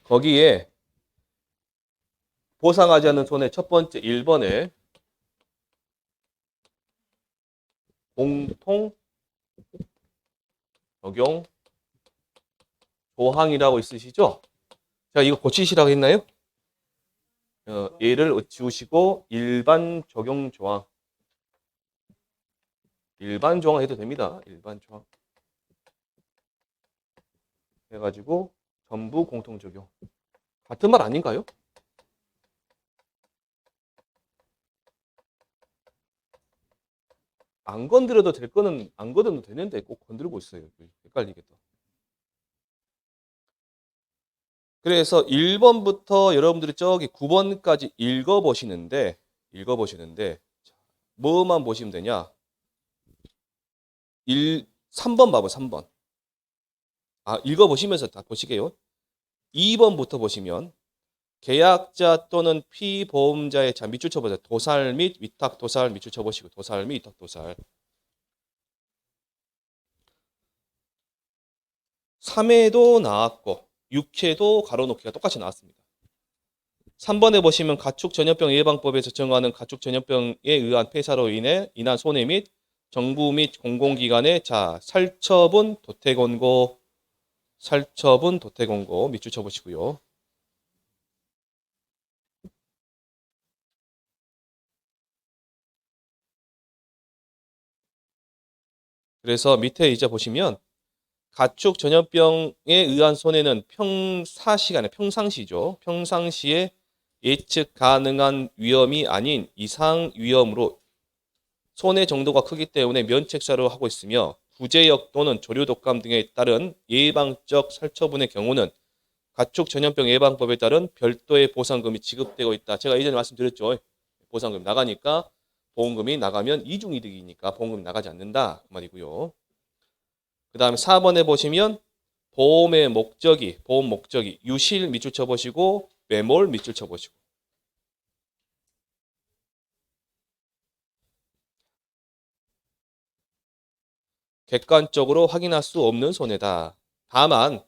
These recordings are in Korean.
거기에 보상하지 않는 손해 첫 번째 1번에 공통 적용 조항이라고 있으시죠? 자, 이거 고치시라고 했나요? 얘를 지우시고 일반 적용 조항. 일반 조항 해도 됩니다. 일반 조항. 해가지고 전부 공통 적용. 같은 말 아닌가요? 안 건드려도 될 거는 안 건드려도 되는데 꼭 건드리고 있어요. 헷갈리겠다. 그래서 1번부터 여러분들이 저기 9번까지 읽어보시는데 뭐만 보시면 되냐? 3번 봐봐, 3번. 읽어보시면서 다 보시게요. 2번부터 보시면 계약자 또는 피보험자의 자 밑줄 쳐보세요. 도살 및 위탁 도살 밑줄 쳐보시고 도살 및 위탁 도살. 3회도 나왔고 6회도 가로놓기가 똑같이 나왔습니다. 3번에 보시면 가축 전염병 예방법에서 정하는 가축 전염병에 의한 폐사로 인한 손해 및 정부 및 공공기관의 자 살처분 도태권고 밑줄 쳐보시고요. 그래서 밑에 이제 보시면 가축 전염병에 의한 손해는 평상시죠. 평상시에 예측 가능한 위험이 아닌 이상 위험으로 손해 정도가 크기 때문에 면책사로 하고 있으며 구제역 또는 조류 독감 등에 따른 예방적 살처분의 경우는 가축 전염병 예방법에 따른 별도의 보상금이 지급되고 있다. 제가 예전에 말씀드렸죠. 보상금 나가니까 보험금이 나가면 이중이득이니까 보험금이 나가지 않는다. 그 말이고요. 그 다음에 4번에 보시면 보험 목적이 유실 밑줄 쳐보시고 매몰 밑줄 쳐보시고 객관적으로 확인할 수 없는 손해다. 다만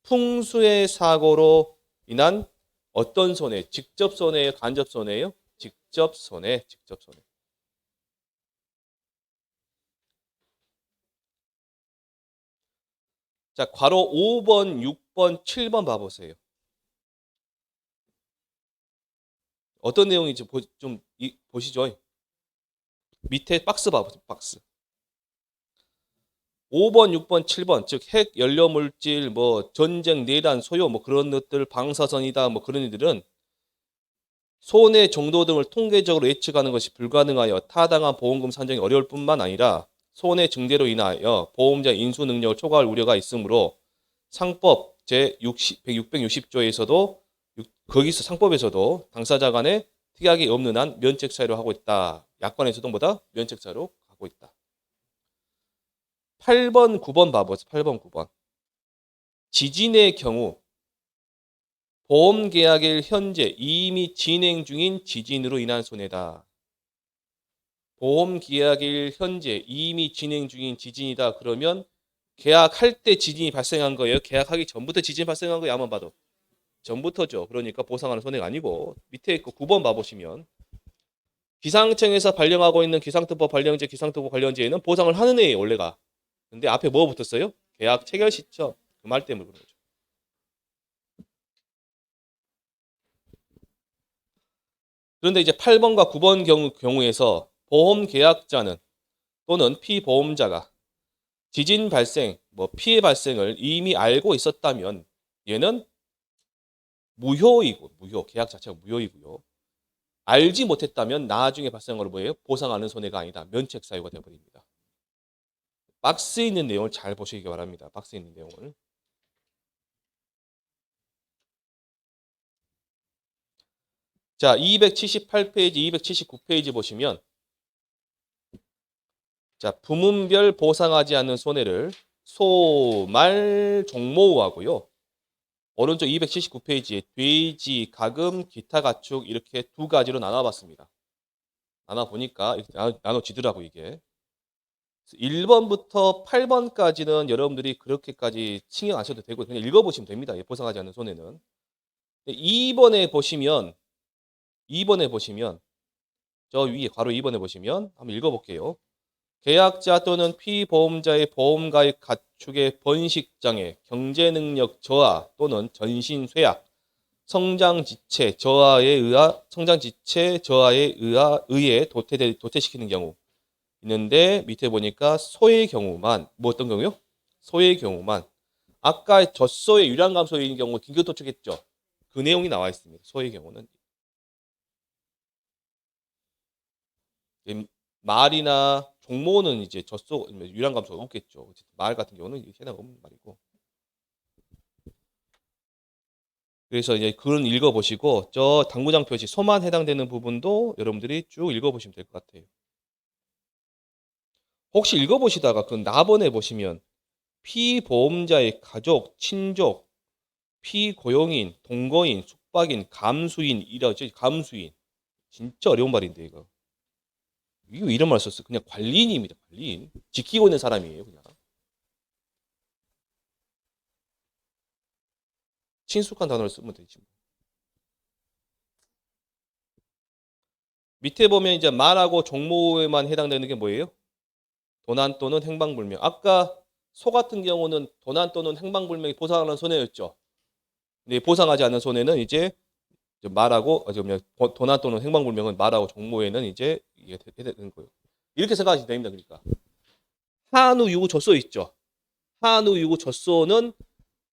풍수의 사고로 인한 어떤 손해? 직접 손해예요? 간접 손해예요? 직접 손해. 자, 괄호 5번, 6번, 7번 봐보세요. 어떤 내용인지 좀 보시죠. 밑에 박스 봐보세요. 박스. 5번, 6번, 7번 즉 핵 연료 물질 뭐 전쟁 내란 소요 뭐 그런 것들 방사선이다 뭐 그런 일들은 손해 정도 등을 통계적으로 예측하는 것이 불가능하여 타당한 보험금 산정이 어려울 뿐만 아니라 손해 증대로 인하여 보험자 인수 능력을 초과할 우려가 있으므로 상법 제660조에서도 거기서 상법에서도 당사자 간에 특약이 없는 한 면책 사유로 하고 있다. 약관에서도 뭐다? 면책 사유로 하고 있다. 8번, 9번 봐보세요. 8번, 9번. 지진의 경우 보험 계약일 현재 이미 진행 중인 지진으로 인한 손해다. 보험 계약일 현재 이미 진행 중인 지진이다. 그러면 계약할 때 지진이 발생한 거예요? 계약하기 전부터 지진이 발생한 거예요? 한번 봐도. 전부터죠. 그러니까 보상하는 손해가 아니고 밑에 있고 9번 봐보시면 기상청에서 발령하고 있는 기상특보 발령제, 기상특보 관련제에는 보상을 하는 애예요. 원래가. 근데 앞에 뭐 붙었어요? 계약 체결 시점. 그 말 때문에 그런 거죠. 그런데 이제 8번과 9번 경우에서 보험 계약자는 또는 피보험자가 지진 발생, 뭐 피해 발생을 이미 알고 있었다면 얘는 무효. 계약 자체가 무효이고요. 알지 못했다면 나중에 발생한 걸 뭐예요? 보상하는 손해가 아니다. 면책 사유가 되어버립니다. 박스에 있는 내용을 잘 보시기 바랍니다. 박스에 있는 내용을. 자, 278페이지, 279페이지 보시면 자, 부문별 보상하지 않는 손해를 소, 말, 종모우하고요. 오른쪽 279페이지에 돼지, 가금, 기타 가축 이렇게 두 가지로 나눠봤습니다. 나눠보니까 이렇게 나눠지더라고 이게. 1번부터 8번까지는 여러분들이 그렇게까지 신경 안 써도 되고 그냥 읽어보시면 됩니다. 보상하지 않는 손해는. 2번에 보시면 저 위에 괄호 2번에 보시면 한번 읽어볼게요. 계약자 또는 피보험자의 보험가입 가축의 번식장애, 경제능력 저하 또는 전신 쇠약, 성장지체 저하에 의해 도태시키는 경우 있는데 밑에 보니까 소의 경우만 뭐 어떤 경우요? 소의 경우만 아까 젖소의 유량감소인 경우 긴급도축했죠. 그 내용이 나와 있습니다. 소의 경우는 말이나 종모는 이제 젖소 유량감소가 없겠죠. 말 같은 경우는 해당 없는 말이고. 그래서 이제 글은 읽어보시고 저 당구장 표시 소만 해당되는 부분도 여러분들이 쭉 읽어보시면 될 것 같아요. 혹시 읽어보시다가 그 나번에 보시면 피보험자의 가족, 친족, 피고용인, 동거인, 숙박인, 감수인 이라죠. 감수인. 진짜 어려운 말인데 이거. 이거 이런 말 썼어요. 그냥 관리인입니다. 관리인. 지키고 있는 사람이에요. 그냥. 친숙한 단어를 쓰면 되지. 밑에 보면 이제 말하고 종모에만 해당되는 게 뭐예요? 도난 또는 행방불명. 아까 소 같은 경우는 도난 또는 행방불명이 보상하는 손해였죠. 근데 보상하지 않는 손해는 이제 말하고 도난 또는 행방불명은 말하고 종모에는 이제 이게 되는 거예요. 이렇게 생각하시면 됩니다. 그러니까 한우 유구 젖소 있죠. 한우 유구 젖소는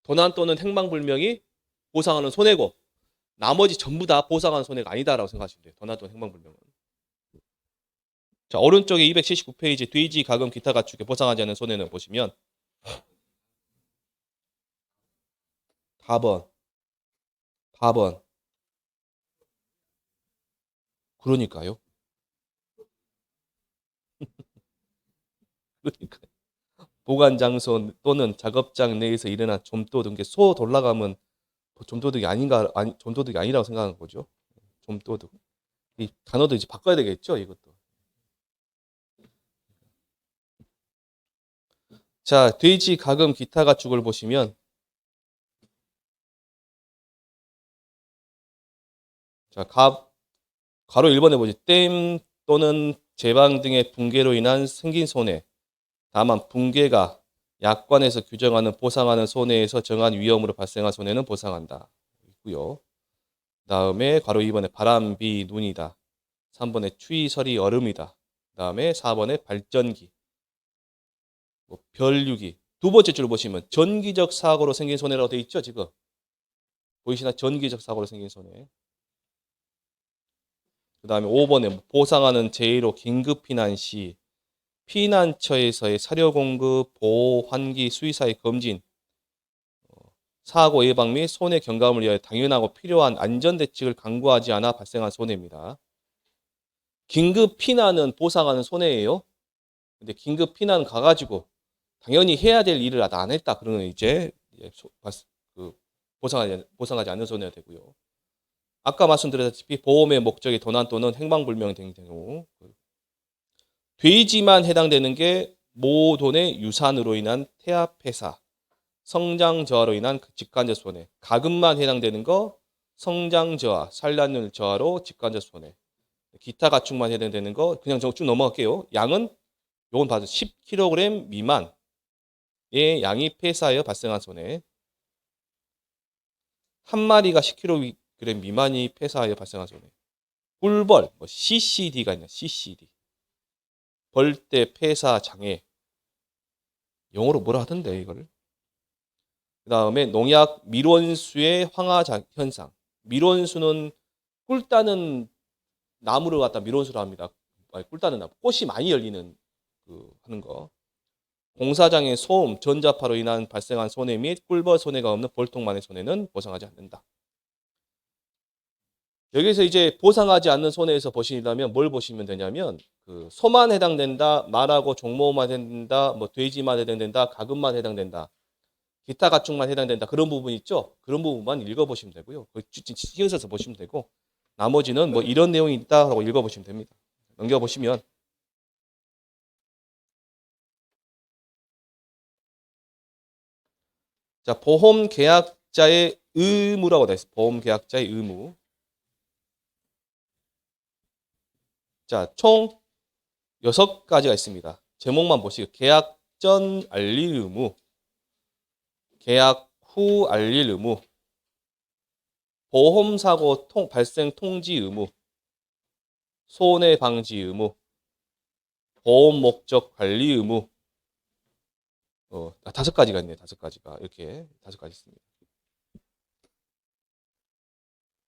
도난 또는 행방불명이 보상하는 손해고 나머지 전부 다 보상하는 손해가 아니다라고 생각하시면 돼요. 도난 또는 행방불명은. 자, 오른쪽에 279페이지 돼지 가금 기타 가축에 보상하지 않는 손해는 보시면 4번 그러니까요. 그러니까 보관 장소 또는 작업장 내에서 일어난 좀도 등의 소 돌아가면 좀도둑이 아닌가 좀도둑이 아니라고 생각하는 거죠. 좀도둑. 이 단어도 이제 바꿔야 되겠죠, 이것도. 자, 돼지 가금 기타 가축을 보시면 자, 가로 1번에 보지 댐 또는 제방 등의 붕괴로 인한 생긴 손해. 다만 붕괴가 약관에서 규정하는 보상하는 손해에서 정한 위험으로 발생한 손해는 보상한다. 있고요. 다음에 괄호 2번에 바람, 비, 눈이다. 3번에 추위, 설이, 얼음이다. 다음에 4번에 발전기, 뭐 별유기. 두 번째 줄 보시면 전기적 사고로 생긴 손해라고 되어 있죠, 지금. 보이시나? 전기적 사고로 생긴 손해. 그 다음에 5번에 보상하는 제1호 긴급 피난 시, 피난처에서의 사료 공급, 보호, 환기, 수의사의 검진, 사고 예방 및 손해 경감을 위하여 당연하고 필요한 안전 대책을 강구하지 않아 발생한 손해입니다. 긴급 피난은 보상하는 손해예요. 근데 긴급 피난 가가지고 당연히 해야 될 일을 안 했다. 그러면 이제 보상하지 않는 손해가 되고요. 아까 말씀드렸다시피 보험의 목적이 도난 또는 행방불명 된 경우 돼지만 해당되는 게 모돈의 유산으로 인한 태아 폐사, 성장 저하로 인한 직간접 손해. 가금만 해당되는 거 성장 저하, 산란율 저하로 직간접 손해. 기타 가축만 해당되는 거 그냥 쭉 넘어갈게요. 양은 요건 봐도 10kg 미만의 양이 폐사하여 발생한 손해. 한 마리가 10kg 미만이 폐사하여 발생한 손해. 꿀벌, 뭐 CCD가 있냐, CCD. 벌떼 폐사 장애. 영어로 뭐라 하던데 이거를. 그 다음에 농약 밀원수의 황화 현상. 밀원수는 꿀 따는 나무를 갖다 밀원수로 합니다. 꿀 따는 나무. 꽃이 많이 열리는 하는 거. 공사장의 소음, 전자파로 인한 발생한 손해 및 꿀벌 손해가 없는 벌통만의 손해는 보상하지 않는다. 여기서 이제 보상하지 않는 손해에서 보시려면 뭘 보시면 되냐면 소만 해당된다, 말하고 종모만 해당된다, 뭐 돼지만 해당된다, 가금만 해당된다, 기타 가축만 해당된다 그런 부분 있죠. 그런 부분만 읽어보시면 되고요. 신경 써서 보시면 되고 나머지는 뭐 이런 내용이 있다라고 읽어보시면 됩니다. 넘겨보시면 자 보험 계약자의 의무라고 돼 있어. 보험 계약자의 의무. 자, 총 6가지가 있습니다. 제목만 보시고 계약 전 알릴 의무, 계약 후 알릴 의무, 보험사고 발생 통지 의무, 손해 방지 의무, 보험 목적 관리 의무. 5가지가 있네요. 5가지가. 이렇게 5가지 있습니다.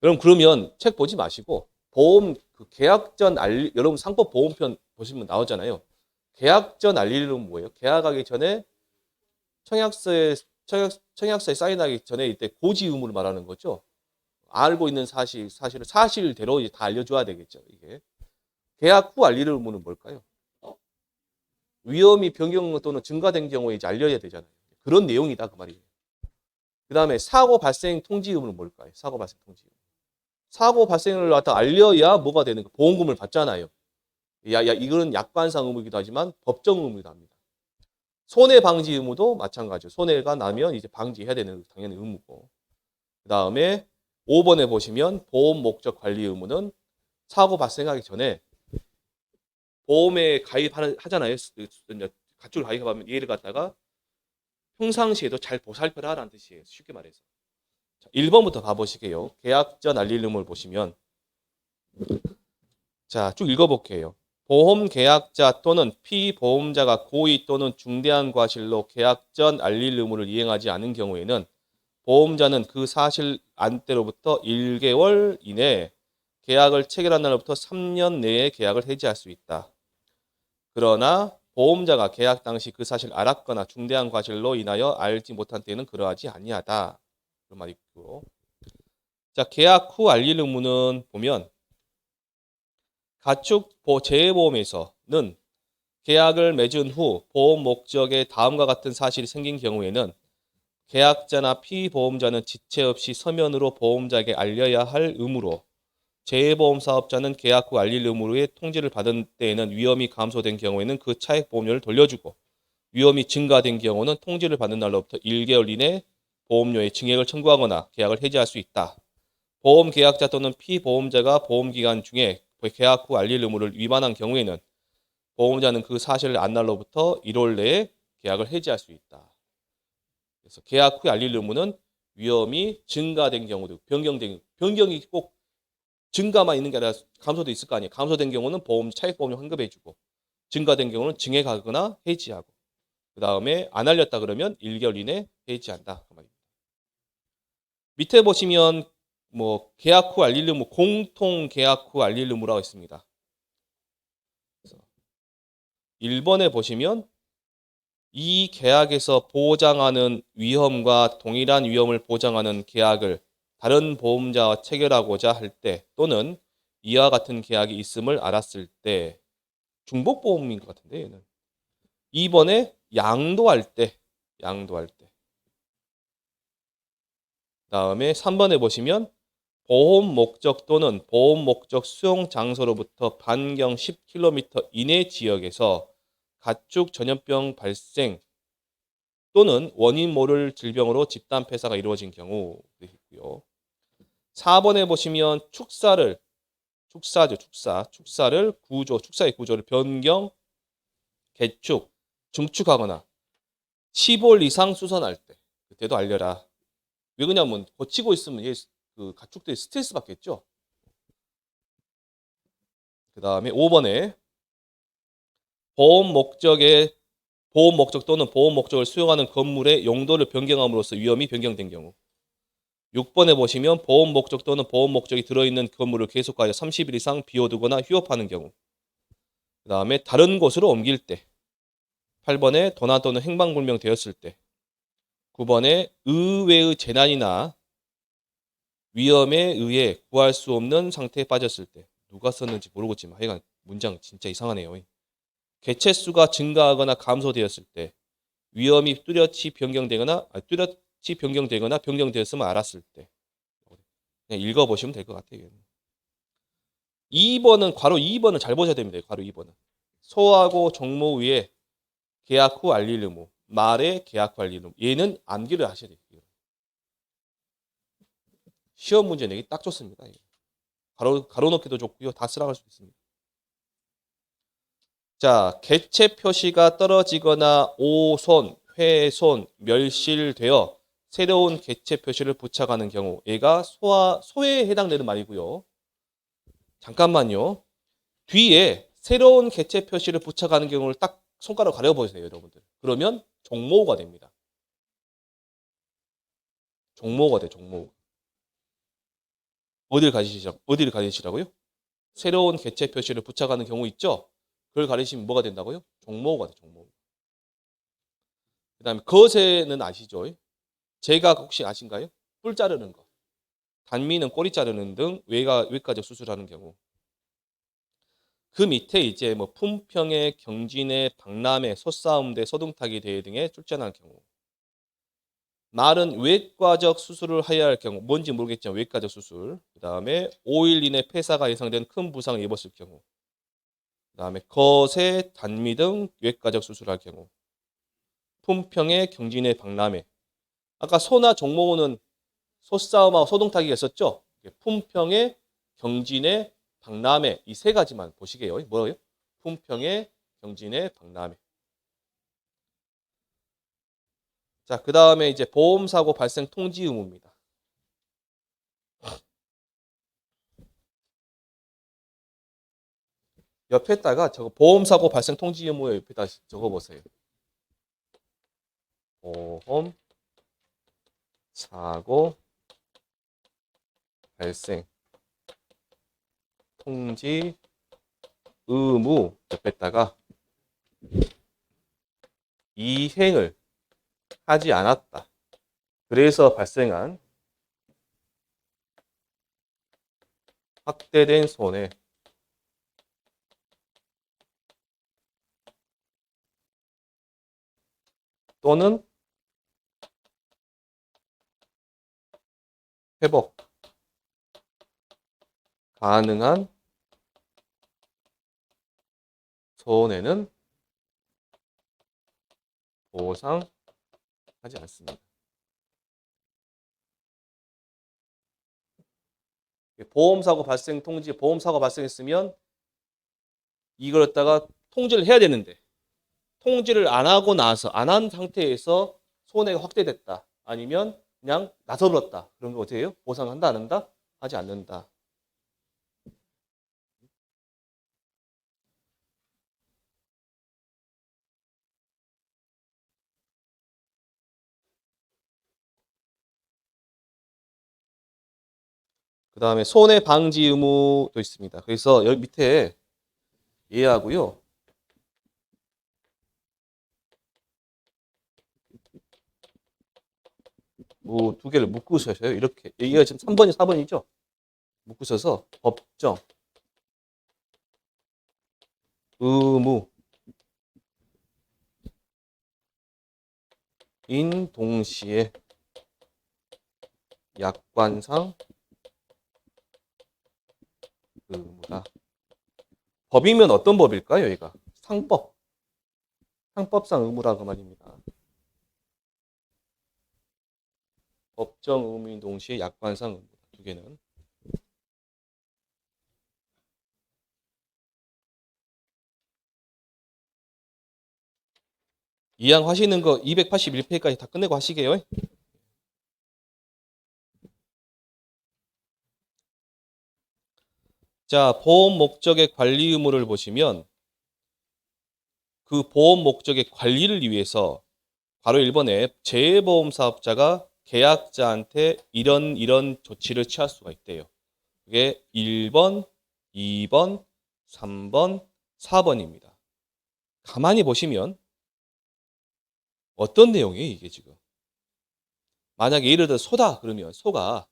그러면 책 보지 마시고 보험 계약 전 알리 여러분 상법 보험편 보시면 나오잖아요. 계약 전 알리는 뭐예요? 계약하기 전에 청약서에 사인하기 전에 이때 고지 의무를 말하는 거죠. 알고 있는 사실을 사실대로 이제 다 알려줘야 되겠죠. 이게 계약 후 알릴 의무는 뭘까요? 위험이 변경 또는 증가된 경우에 이제 알려야 되잖아요. 그런 내용이다 그 말이에요. 그 다음에 사고 발생 통지 의무는 뭘까요? 사고 발생 통지 의무. 사고 발생을 갖다 알려야 뭐가 되는 거? 보험금을 받잖아요. 이거는 약관상 의무이기도 하지만 법정 의무이기도 합니다. 손해 방지 의무도 마찬가지죠. 손해가 나면 이제 방지해야 되는 당연히 의무고. 그 다음에 5번에 보시면 보험 목적 관리 의무는 사고 발생하기 전에 보험에 가입하잖아요. 가축을 가입하면 얘를 갖다가 평상시에도 잘 보살펴라 라는 뜻이에요. 쉽게 말해서. 자, 1번부터 가보시게요. 계약 전 알릴 의무를 보시면 자, 쭉 읽어볼게요. 보험 계약자 또는 피보험자가 고의 또는 중대한 과실로 계약 전 알릴 의무를 이행하지 않은 경우에는 보험자는 그 사실 안때로부터 1개월 이내 계약을 체결한 날로부터 3년 내에 계약을 해지할 수 있다. 그러나 보험자가 계약 당시 그 사실을 알았거나 중대한 과실로 인하여 알지 못한 때에는 그러하지 아니하다. 그런 말이 있고. 자, 계약 후 알릴 의무는 보면 가축 재해보험에서는 계약을 맺은 후 보험 목적에 다음과 같은 사실이 생긴 경우에는 계약자나 피보험자는 지체 없이 서면으로 보험자에게 알려야 할 의무로 재해보험 사업자는 계약 후 알릴 의무로의 통지를 받은 때에는 위험이 감소된 경우에는 그 차액 보험료를 돌려주고 위험이 증가된 경우는 통지를 받는 날로부터 1개월 이내 보험료의 증액을 청구하거나 계약을 해지할 수 있다. 보험 계약자 또는 피보험자가 보험기간 중에 계약 후 알릴 의무를 위반한 경우에는 보험자는 그 사실을 안 날로부터 1월 내에 계약을 해지할 수 있다. 그래서 계약 후 알릴 의무는 위험이 증가된 경우도 변경이 꼭 증가만 있는 게 아니라 감소도 있을 거 아니에요. 감소된 경우는 차액보험료 환급해주고 증가된 경우는 증액하거나 해지하고 그 다음에 안 알렸다 그러면 1개월 이내 해지한다. 그 말입니다. 밑에 보시면 계약 후 알릴 의무, 공통 계약 후 알릴 의무라고 있습니다. 1번에 보시면 이 계약에서 보장하는 위험과 동일한 위험을 보장하는 계약을 다른 보험자와 체결하고자 할 때 또는 이와 같은 계약이 있음을 알았을 때 중복보험인 것 같은데 얘는 2번에 양도할 때 다음에 3번에 보시면 보험 목적 또는 보험 목적 수용 장소로부터 반경 10km 이내 지역에서 가축 전염병 발생 또는 원인 모를 질병으로 집단 폐사가 이루어진 경우 있고요. 4번에 보시면 축사를 축사의 구조를 변경, 개축, 중축하거나 10월 이상 수선할 때 그때도 알려라. 왜 그러냐면 고치고 있으면 그 가축들이 스트레스 받겠죠. 그 다음에 5번에 보험 목적 또는 보험 목적을 수용하는 건물의 용도를 변경함으로써 위험이 변경된 경우. 6번에 보시면 보험 목적 또는 보험 목적이 들어있는 건물을 계속하여 30일 이상 비워두거나 휴업하는 경우. 그 다음에 다른 곳으로 옮길 때. 8번에 도난 또는 행방불명 되었을 때. 9번에 의외의 재난이나 위험에 의해 구할 수 없는 상태에 빠졌을 때. 누가 썼는지 모르겠지만 하여간 문장 진짜 이상하네요. 개체수가 증가하거나 감소되었을 때. 위험이 뚜렷이 변경되거나 변경되었음을 알았을 때. 그냥 읽어보시면 될 것 같아요. 2번은 괄호 2번을 잘 보셔야 됩니다. 괄호 2번은. 소하고 종목 위에 계약 후 알릴 의무, 말에 계약 후 알릴 의무. 얘는 암기를 하셔야 돼요. 시험 문제 내기 딱 좋습니다. 가로놓기도 좋고요. 다 쓰라고 할 수 있습니다. 자, 개체 표시가 떨어지거나 오손, 훼손, 멸실되어 새로운 개체 표시를 부착하는 경우 얘가 소에 해당되는 말이고요. 잠깐만요. 뒤에 새로운 개체 표시를 부착하는 경우를 딱 손가락 가려보세요, 여러분들. 그러면 종모가 됩니다. 종모가 돼, 종모. 어디를 가리시라고요? 새로운 개체 표시를 부착하는 경우 있죠? 그걸 가리시면 뭐가 된다고요? 종모가 돼, 종모. 그 다음에 거세는 아시죠? 제가 혹시 아신가요? 뿔 자르는 거. 단미는 꼬리 자르는 등 외과적 수술하는 경우. 그 밑에 이제 뭐 품평회, 경진회, 박람회, 솥싸움대, 소등타기 대회 등에 출전할 경우. 말은 외과적 수술을 해야 할 경우, 뭔지 모르겠지만 외과적 수술. 그 다음에 5일 이내 폐사가 예상된 큰 부상을 입었을 경우. 그 다음에 거세, 단미 등 외과적 수술할 경우. 품평회, 경진회, 박람회. 아까 소나 종모는 솥싸움하고 소등타기가 있었죠? 품평회, 경진회, 박람회 이 세 가지만 보시게요. 뭐예요? 품평회, 경진회, 박람회. 자, 그 다음에 이제 보험사고 발생 통지 의무입니다. 옆에다가 저거 보험사고 발생 통지 의무에 옆에다 적어보세요. 보험 사고 발생 통지 의무 옆에다가 이행을 하지 않았다. 그래서 발생한 확대된 손해 또는 회복 가능한 손해는 보상하지 않습니다. 보험사고 발생 통지, 보험사고 발생했으면 이걸 갖다가 통지를 해야 되는데 통지를 안 하고 나서 안 한 상태에서 손해가 확대됐다. 아니면 그냥 나서버렸다. 그런 거 어떻게 해요? 보상한다 안 한다? 하지 않는다. 그 다음에 손해 방지 의무도 있습니다. 그래서 여기 밑에 얘하고요. 뭐 두 개를 묶으셔요. 이렇게. 여기가 지금 3번이 4번이죠? 묶으셔서 법정 의무 인 동시에 약관상 의무다. 법이면 어떤 법일까요? 여기가 상법. 상법상 의무라고 말입니다. 법정 의무인 동시에 약관상 의무. 두 개는. 이양 하시는 거 281페이지까지 다 끝내고 하시게요. 자, 보험 목적의 관리 의무를 보시면 그 보험 목적의 관리를 위해서 바로 1번에 재보험 사업자가 계약자한테 이런 조치를 취할 수가 있대요. 그게 1번, 2번, 3번, 4번입니다. 가만히 보시면 어떤 내용이에요, 이게 지금? 만약에 예를 들어 소다 그러면 소가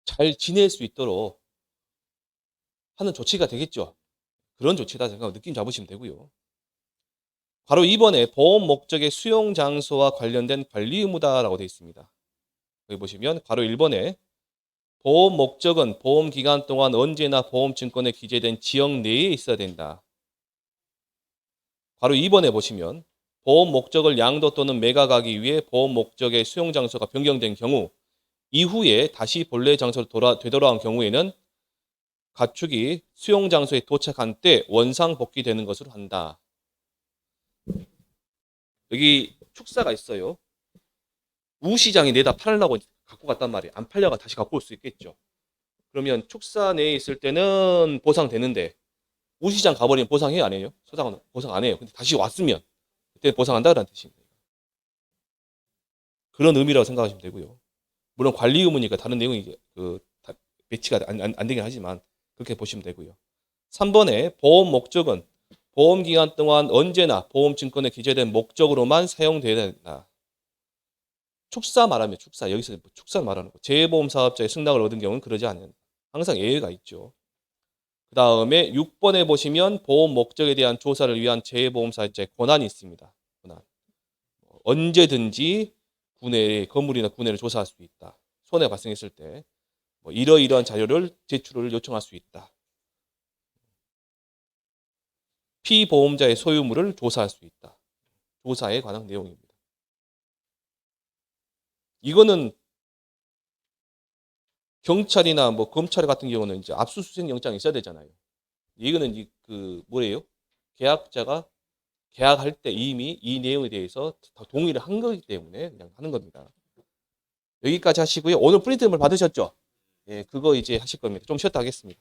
잘 지낼 수 있도록 하는 조치가 되겠죠. 그런 조치다 생각하고 느낌 잡으시면 되고요. 바로 2번에 보험 목적의 수용 장소와 관련된 관리 의무다라고 되어 있습니다. 여기 보시면 바로 1번에 보험 목적은 보험 기간 동안 언제나 보험증권에 기재된 지역 내에 있어야 된다. 바로 2번에 보시면 보험 목적을 양도 또는 매각하기 위해 보험 목적의 수용 장소가 변경된 경우 이후에 다시 본래 장소로 되돌아온 경우에는 가축이 수용 장소에 도착한 때 원상 복귀되는 것으로 한다. 여기 축사가 있어요. 우시장에 내다 팔려고 갖고 갔단 말이에요. 안 팔려가 다시 갖고 올 수 있겠죠. 그러면 축사 내에 있을 때는 보상되는데 우시장 가버리면 보상해요, 안 해요? 소장은 보상 안 해요. 근데 다시 왔으면 그때 보상한다라는 뜻입니다. 그런 의미라고 생각하시면 되고요. 물론 관리 의무니까 다른 내용이 배치가 안 되긴 하지만 그렇게 보시면 되고요. 3번에 보험 목적은 보험 기간 동안 언제나 보험 증권에 기재된 목적으로만 사용되어야 된다. 축사 말하면 축사, 여기서 축사 말하는 거. 재보험 사업자의 승낙을 얻은 경우는 그러지 않는다. 항상 예외가 있죠. 그 다음에 6번에 보시면 보험 목적에 대한 조사를 위한 재보험 사업자의 권한이 있습니다. 권한. 언제든지 건물이나 구내를 조사할 수 있다. 손해 발생했을 때 이러이러한 자료를 제출을 요청할 수 있다. 피보험자의 소유물을 조사할 수 있다. 조사에 관한 내용입니다. 이거는 경찰이나 검찰 같은 경우는 이제 압수수색 영장이 있어야 되잖아요. 이거는 뭐예요? 계약자가 계약할 때 이미 이 내용에 대해서 다 동의를 한 거기 때문에 그냥 하는 겁니다. 여기까지 하시고요. 오늘 프린트물 받으셨죠? 예, 그거 이제 하실 겁니다. 좀 쉬었다 하겠습니다.